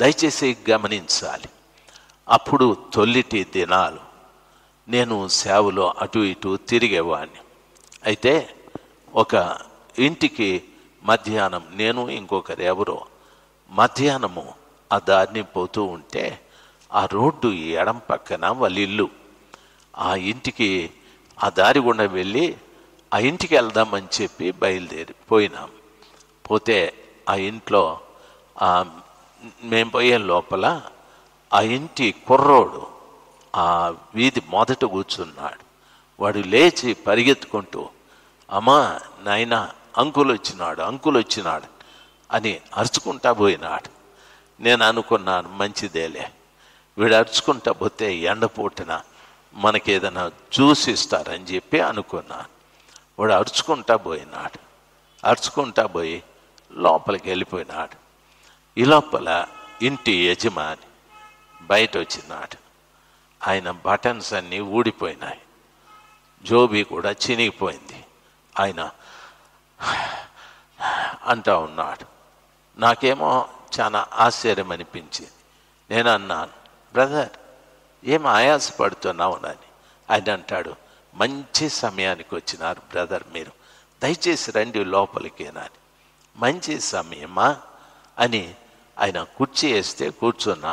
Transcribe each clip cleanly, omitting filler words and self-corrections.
దయచేసి గమనించాలి. అప్పుడు తొలిటి దినాలు నేను సేవలో అటు ఇటు తిరిగేవాడిని. అయితే ఒక ఇంటికి మధ్యాహ్నం నేను ఇంకొకరు ఎవరో మధ్యాహ్నము ఆ దారిని పోతూ ఉంటే ఆ రోడ్డు ఎడం పక్కన వాళ్ళ ఇల్లు. ఆ ఇంటికి ఆ దారి గుండా వెళ్ళి ఆ ఇంటికి వెళ్దామని చెప్పి బయలుదేరిపోయినాం. పోతే ఆ ఇంట్లో మేము పోయే లోపల ఆ ఇంటి కుర్రోడు ఆ వీధి మొదట కూర్చున్నాడు. వాడు లేచి పరిగెత్తుకుంటూ, అమ్మా నాయనా అంకుల్ వచ్చినాడు అని అరుచుకుంటా పోయినాడు. నేను అనుకున్నాను, మంచిదేలే, వీడు అరుచుకుంటా పోతే ఎండపూటన మనకేదైనా జ్యూస్ ఇస్తారని చెప్పి అనుకున్నాను. వాడు అరుచుకుంటా పోయి లోపలికి వెళ్ళిపోయినాడు. ఈ లోపల ఇంటి యజమాని బయట వచ్చినాడు. ఆయన బటన్స్ అన్నీ ఊడిపోయినాయి, జోబీ కూడా చినిగిపోయింది. ఆయన అంటా ఉన్నాడు. నాకేమో చాలా ఆశ్చర్యం అనిపించింది. నేను అన్నాను, బ్రదర్ ఏం ఆయాసపడుతున్నావు అని. ఆయన అంటాడు, మంచి సమయానికి వచ్చినారు బ్రదర్, మీరు దయచేసి రండి లోపలికేనని. మంచి సమయమా అని ఆయన కుర్చీ వేస్తే కూర్చున్నా.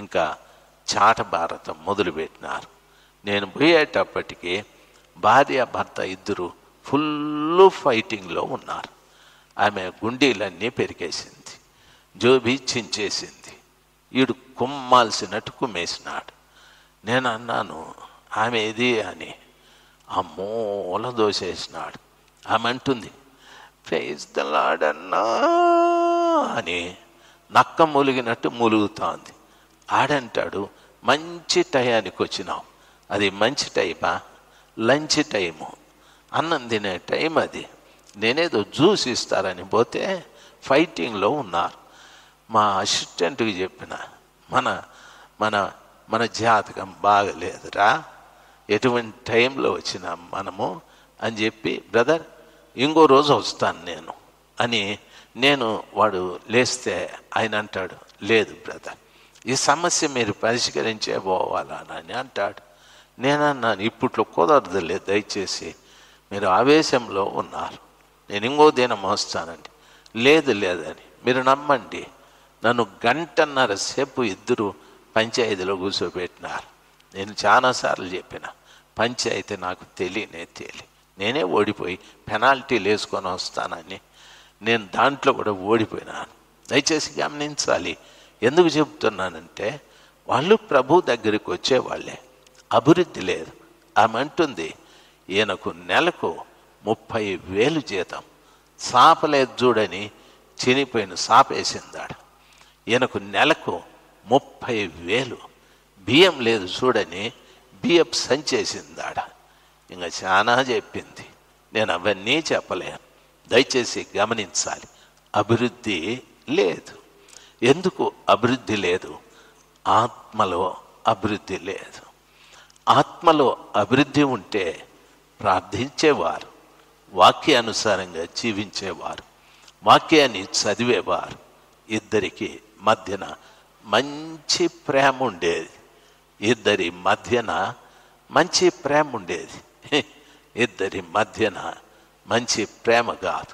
ఇంకా చాట భారతం మొదలుపెట్టినారు. నేను పోయేటప్పటికి భార్య భర్త ఇద్దరు ఫుల్ ఫైటింగ్లో ఉన్నారు. ఆమె గుండీలన్నీ పెరిగేసింది, జోబీ చించేసింది, ఈడు కుమ్మాల్సినట్టు కుమ్మేసినాడు. నేను అన్నాను, ఆమె ఇది అని. ఆ మూల దోసేసినాడు. ఆమె అంటుంది, ప్రైజ్ ద లార్డ్ అన్నా అని నక్క మూలిగినట్టు మూలుగుతోంది. ఆడంటాడు, మంచి టయానికి వచ్చినావు. అది మంచి టైమా? లంచ్ టైము, అన్నం తినే టైం అది. నేనేదో జ్యూస్ ఇస్తారని పోతే ఫైటింగ్లో ఉన్నారు. మా అసిస్టెంట్కి చెప్పిన, మన మన మన జాతకం బాగలేదురా, ఎటువంటి టైంలో వచ్చినాం మనము అని చెప్పి, బ్రదర్ ఇంకో రోజు వస్తాను నేను అని. వాడు లేస్తే ఆయన అంటాడు, లేదు బ్రదర్, ఈ సమస్య మీరు పరిష్కరించే పోవాలని అంటాడు. నేనన్నాను, ఇప్పట్లో కుదరదులే, దయచేసి మీరు ఆవేశంలో ఉన్నారు, నేను ఇంకో దినం వస్తానండి. లేదని మీరు నమ్మండి, నన్ను 1.5 గంట సేపు ఇద్దరు పంచాయతీలో కూర్చోబెట్టినారు. నేను చాలాసార్లు చెప్పిన, పంచాయతీ నాకు నేనే ఓడిపోయి పెనాల్టీలు వేసుకొని వస్తానని. నేను దాంట్లో కూడా ఓడిపోయినాను. దయచేసి గమనించాలి. ఎందుకు చెబుతున్నానంటే, వాళ్ళు ప్రభు దగ్గరికి వచ్చేవాళ్ళే, అభివృద్ధి లేదు. ఆమె అంటుంది, ఈయనకు నెలకు 30,000 జీతం, సాపలేదు చూడని చినిపోయిన సాపేసిందాడ. ఈయనకు నెలకు 30,000, బియ్యం లేదు చూడని బియ్యపు సంచేసిందాడ. ఇంకా చాలా చెప్పింది, నేను అవన్నీ చెప్పలేను. దయచేసి గమనించాలి, అభివృద్ధి లేదు. ఎందుకు అభివృద్ధి లేదు? ఆత్మలో అభివృద్ధి లేదు. ఆత్మలో అభివృద్ధి ఉంటే ప్రార్థించేవారు, వాక్యానుసారంగా జీవించేవారు, వాక్యాన్ని చదివేవారు, ఇద్దరికి మధ్యన మంచి ప్రేమ ఉండేది. ఇద్దరి మధ్యన మంచి ప్రేమ ఉండేది. ఇద్దరి మధ్యన మంచి ప్రేమ కాదు,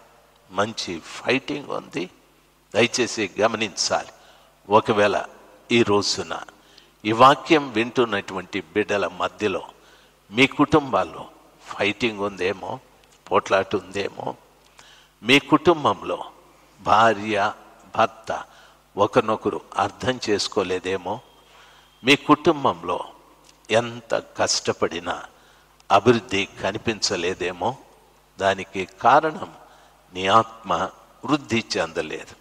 మంచి ఫైటింగ్ ఉంది. దయచేసి గమనించాలి. ఒకవేళ ఈ రోజున ఈ వాక్యం వింటున్నటువంటి బిడ్డల మధ్యలో మీ కుటుంబాల్లో ఫైటింగ్ ఉందేమో, పోట్లాట ఉందేమో, మీ కుటుంబంలో భార్య భర్త ఒకరినొకరు అర్థం చేసుకోలేదేమో, మీ కుటుంబంలో ఎంత కష్టపడినా అభివృద్ధి కనిపించలేదేమో, దానికి కారణం నీ ఆత్మ వృద్ధి చెందలేదు.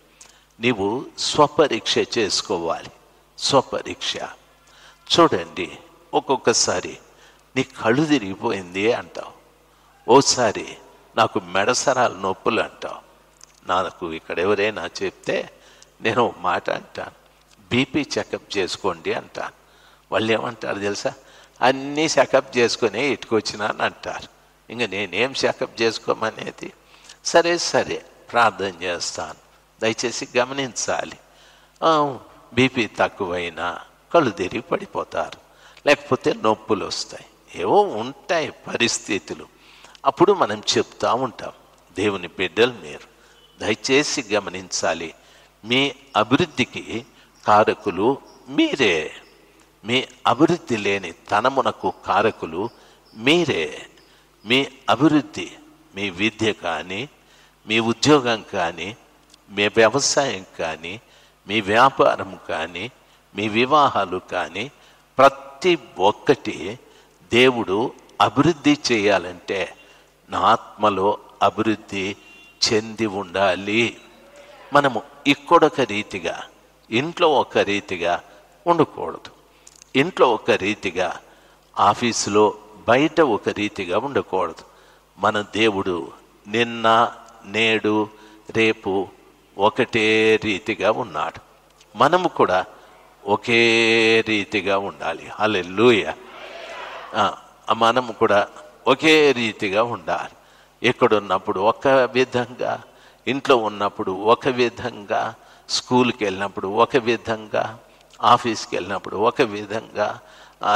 నీవు స్వపరీక్ష చేసుకోవాలి. స్వపరీక్ష చూడండి. ఒక్కొక్కసారి నీ కళ్ళు తిరిగిపోయింది అంటావు, ఓసారి నాకు మెడసరాలు నొప్పులు అంటావు. నాకు ఇక్కడ ఎవరైనా చెప్తే నేను మాట అంటాను, బీపీ చెకప్ చేసుకోండి అంటాను. వాళ్ళు ఏమంటారు తెలుసా, అన్నీ చెకప్ చేసుకొని ఇటుకొచ్చినాను అంటారు. ఇంకా నేనేం చెకప్ చేసుకోమనేది? సరే ప్రార్థన చేస్తాను. దయచేసి గమనించాలి. బీపీ తక్కువైనా కళ్ళు తిరిగి పడిపోతారు, లేకపోతే నొప్పులు వస్తాయి, ఏవో ఉంటాయి పరిస్థితులు. అప్పుడు మనం చెప్తా ఉంటాం, దేవుని బిడ్డలు మీరు దయచేసి గమనించాలి, మీ అభివృద్ధికి కారకులు మీరే. మీ అభివృద్ధి లేని తనమునకు కారకులు మీరే. మీ అభివృద్ధి, మీ విద్య కానీ, మీ ఉద్యోగం కానీ, మీ వ్యవసాయం కానీ, మీ వ్యాపారం కానీ, మీ వివాహాలు కానీ, ప్రతి ఒక్కటి దేవుడు అభివృద్ధి చేయాలంటే నా ఆత్మలో అభివృద్ధి చెంది ఉండాలి. మనము ఇక్కడొక రీతిగా, ఇంట్లో ఒక రీతిగా ఉండకూడదు. ఇంట్లో ఒక రీతిగా, ఆఫీసులో బయట ఒక రీతిగా ఉండకూడదు. మన దేవుడు నిన్న నేడు రేపు ఒకటే రీతిగా ఉన్నాడు. మనము కూడా ఒకే రీతిగా ఉండాలి. హల్లెలూయా. మనము కూడా ఒకే రీతిగా ఉండాలి. ఎక్కడున్నప్పుడు ఒక విధంగా, ఇంట్లో ఉన్నప్పుడు ఒక విధంగా, స్కూల్కి వెళ్ళినప్పుడు ఒక విధంగా, ఆఫీస్కి వెళ్ళినప్పుడు ఒక విధంగా,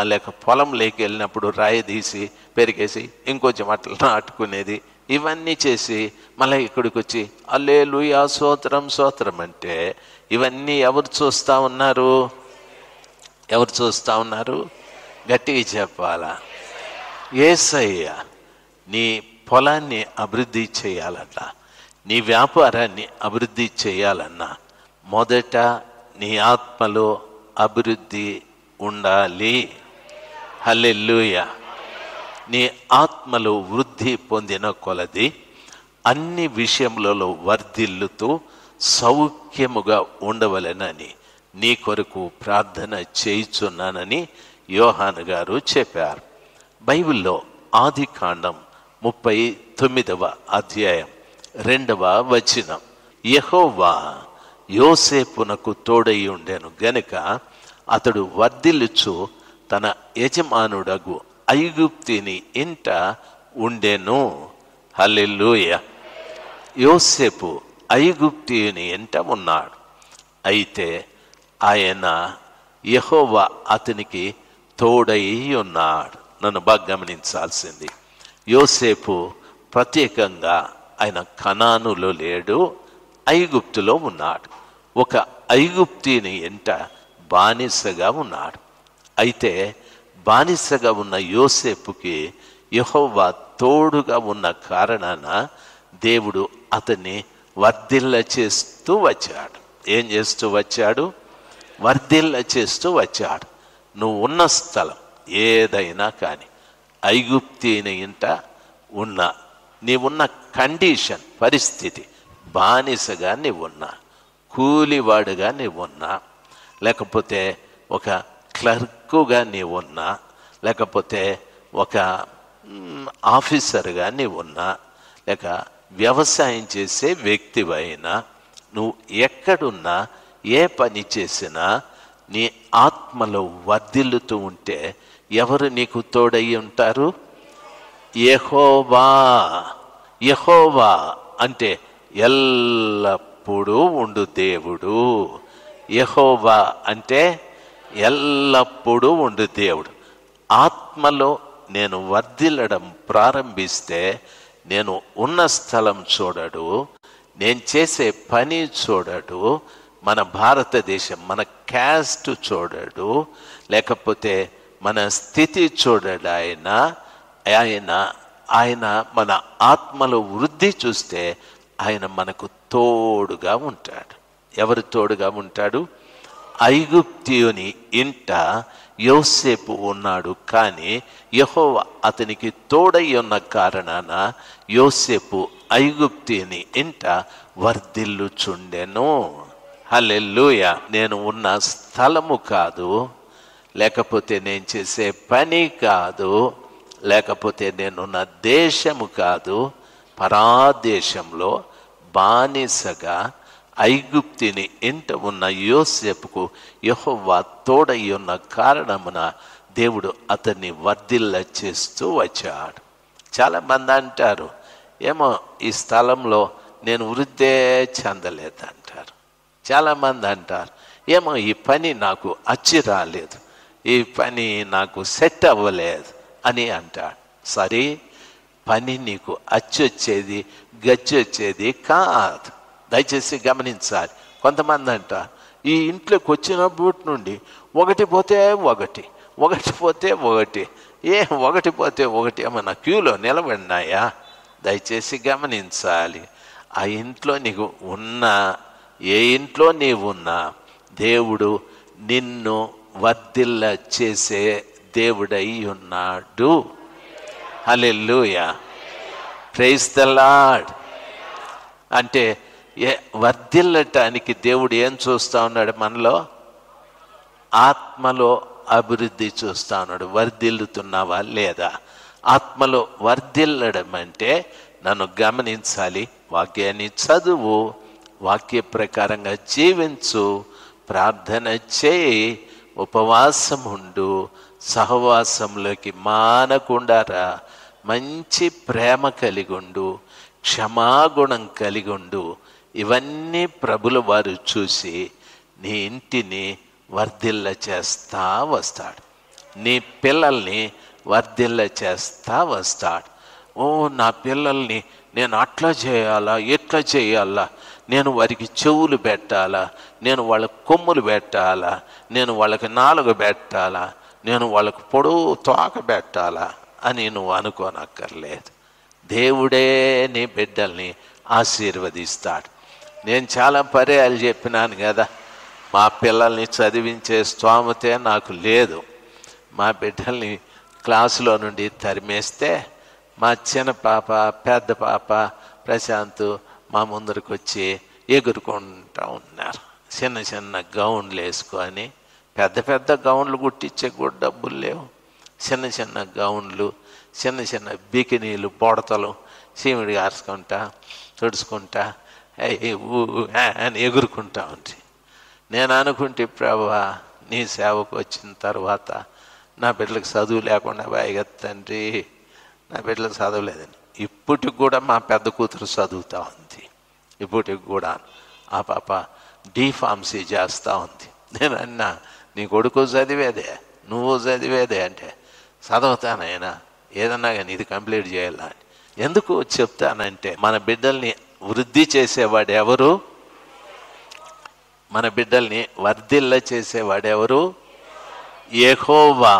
లేక పొలంలోకి వెళ్ళినప్పుడు రాయి తీసి పెరిగేసి ఇంకొంచెం అట్లా నాటుకునేది, ఇవన్నీ చేసి మళ్ళీ ఇక్కడికి వచ్చి హల్లెలూయా స్తోత్రం స్తోత్రం అంటే ఇవన్నీ ఎవరు చూస్తూ ఉన్నారు? ఎవరు చూస్తూ ఉన్నారు? గట్టిగా చెప్పాలా? యేసయ్య. నీ పొలాన్ని అభివృద్ధి చేయాలన్నా, నీ వ్యాపారాన్ని అభివృద్ధి చేయాలన్నా మొదట నీ ఆత్మలో అభివృద్ధి ఉండాలి. హల్లెలూయా. నీ ఆత్మలో వృద్ధి పొందిన కొలది అన్ని విషయములలో వర్ధిల్లుతూ సౌఖ్యముగా ఉండవలెనని నీ కొరకు ప్రార్థన చేయుచున్నానని యోహాను గారు చెప్పారు. బైబిల్లో ఆదికాండం 39వ అధ్యాయం 2వ వచనం, యెహోవా యోసేపునకు తోడై ఉండెను గనుక అతడు వర్ధిల్లుచు తన యజమానుడగు ఐగుప్తిని ఇంట ఉండెను. హల్లెలూయా. యోసేపు ఐగుప్తిని ఇంట ఉన్నాడు. అయితే ఆయన యెహోవా అతనికి తోడై ఉన్నాడు. నన్ను బాగా గమనించాల్సింది, యోసేపు ప్రత్యేకంగా ఆయన కనానులో లేడు, ఐగుప్తులో ఉన్నాడు. ఒక ఐగుప్తిని ఎంట బానిసగా ఉన్నాడు. అయితే బానిసగా ఉన్న యోసేపుకి యెహోవా తోడుగా ఉన్న కారణాన దేవుడు అతన్ని వర్ధిల్ల చేస్తూ వచ్చాడు. ఏం చేస్తూ వచ్చాడు? వర్ధిల్ల చేస్తూ వచ్చాడు. నువ్వు ఉన్న స్థలం ఏదైనా కానీ, ఐగుప్తిని ఇంట ఉన్న నీవున్న కండిషన్, పరిస్థితి, బానిసగా నీవున్నా, కూలివాడుగా నీవున్నా, లేకపోతే ఒక క్లర్కుగా నీవున్నా, లేకపోతే ఒక ఆఫీసర్గా నీవున్నా, లేక వ్యవసాయం చేసే వ్యక్తివైనా, నువ్వు ఎక్కడున్నా ఏ పని చేసినా నీ ఆత్మలో వర్ధిల్లుతూ ఉంటే ఎవరు నీకు తోడై ఉంటారు? యెహోవా. యెహోవా అంటే ఎల్లప్పుడూ ఉండు దేవుడు. యెహోవా అంటే ఎల్లప్పుడూ ఉండు దేవుడు. ఆత్మలో నేను వర్ధిల్లడం ప్రారంభిస్తే నేను ఉన్న స్థలం చూడడు, నేను చేసే పని చూడడు, మన భారతదేశం, మన క్యాస్ట్ చూడడు, లేకపోతే మన స్థితి చూడడు. ఆయన మన ఆత్మలో వృద్ధి చూస్తే ఆయన మనకు తోడుగా ఉంటాడు. ఎవరు తోడుగా ఉంటాడు? ఐగుప్తియుని ఇంట యోసేపు ఉన్నాడు, కానీ యెహోవా అతనికి తోడై ఉన్న కారణాన యోసేపు ఐగుప్తిని ఇంట వర్ధిల్లుచుండెను. హల్లెలూయా. నేను ఉన్న స్థలము కాదు, లేకపోతే నేను చేసే పని కాదు, లేకపోతే నేనున్న దేశము కాదు, పరాదేశంలో బానిసగా ఐగుప్తిని ఇంట ఉన్న యోసేపుకు యెహోవా తోడై ఉన్న కారణమున దేవుడు అతన్ని వర్ధిల్ల చేస్తూ వచ్చాడు. చాలామంది అంటారు, ఏమో ఈ స్థలంలో నేను వృద్ధే చెందలేదంటారు. చాలామంది అంటారు, ఏమో ఈ పని నాకు అచ్చి రాలేదు, ఈ పని నాకు సెట్ అవ్వలేదు అని అంటాడు. సరే, పని నీకు అచ్చొచ్చేది గచ్చి వచ్చేది కాదు. దయచేసి గమనించాలి. కొంతమంది అంటారు, ఈ ఇంట్లోకి వచ్చినప్పటి నుండి ఒకటి పోతే ఒకటి, ఒకటి పోతే ఒకటి, ఒకటి పోతే ఒకటి ఏమన్నా క్యూలో నిలబడినాయా? దయచేసి గమనించాలి. ఆ ఇంట్లో నీకు ఉన్నా, ఏ ఇంట్లో నీవున్నా, దేవుడు నిన్ను వర్ధిల్ల చేసే దేవుడై ఉన్నాడు. హల్లెలూయా, ప్రైజ్ ద లార్డ్. అంటే వర్ధిల్లటానికి దేవుడు ఏం చూస్తూ ఉన్నాడు? మనలో ఆత్మలో అభివృద్ధి చూస్తూ ఉన్నాడు. వర్ధిల్లుతున్నావా లేదా? ఆత్మలో వర్ధిల్లడం అంటే నన్ను గమనించాలి. వాక్యాన్ని చదువు, వాక్య ప్రకారంగా జీవించు, ప్రార్థన చేయి, ఉపవాసం ఉండు, సహవాసంలోకి మానకుండా రా, మంచి ప్రేమ కలిగి ఉండు, క్షమాగుణం కలిగి ఉండు. ఇవన్నీ ప్రభుల వారు చూసి నీ ఇంటిని వర్ధిల్ల చేస్తా వస్తాడు. నీ పిల్లల్ని వర్ధిల్ల చేస్తా వస్తాడు. ఓ, నా పిల్లల్ని నేను అట్లా చేయాలా, ఎట్లా చేయాలా, నేను వారికి చెవులు పెట్టాలా, నేను వాళ్ళకి కొమ్ములు పెట్టాలా, నేను వాళ్ళకి నాలుగు పెట్టాలా, నేను వాళ్ళకి పొడవు తోక పెట్టాలా అని నువ్వు అనుకోనక్కర్లేదు. దేవుడే నీ బిడ్డల్ని ఆశీర్వదిస్తాడు. నేను చాలా పర్యాలు చెప్పినాను కదా, మా పిల్లల్ని చదివించే స్తోమతే నాకు లేదు. మా బిడ్డల్ని క్లాసులో నుండి తరిమేస్తే మా చిన్న పాప, పెద్ద పాప ప్రశాంత్ మా ముందరికి వచ్చి ఎగురుకుంటూ ఉన్నారు. చిన్న చిన్న గౌన్లు వేసుకొని, పెద్ద పెద్ద గౌన్లు కుట్టించే కూడా డబ్బులు లేవు. చిన్న చిన్న గౌన్లు, చిన్న చిన్న బికినీలు, బొడతలు సీమిడి కారుచుకుంటా తుడుచుకుంటా అని ఎగురుకుంటా ఉంది. నేను అనుకుంటే, ప్రభువా, నీ సేవకు వచ్చిన తర్వాత నా బిడ్డలకు చదువు లేకుండా బాగా తండ్రి, నా బిడ్డలకు చదవలేదని. ఇప్పటికి కూడా మా పెద్ద కూతురు చదువుతూ ఉంది. ఇప్పటికి కూడా ఆ పాప డీఫార్మసీ చేస్తూ ఉంది. నేను అన్నా, నీ కొడుకు చదివేదే, నువ్వు చదివేదే అంటే, చదవుతానైనా ఏదన్నా కానీ ఇది కంప్లీట్ చేయాలా అని. ఎందుకు చెప్తానంటే, మన బిడ్డల్ని వృద్ధి చేసేవాడు ఎవరు? మన బిడ్డల్ని వర్ధిల్ల చేసేవాడెవరు? యెహోవా.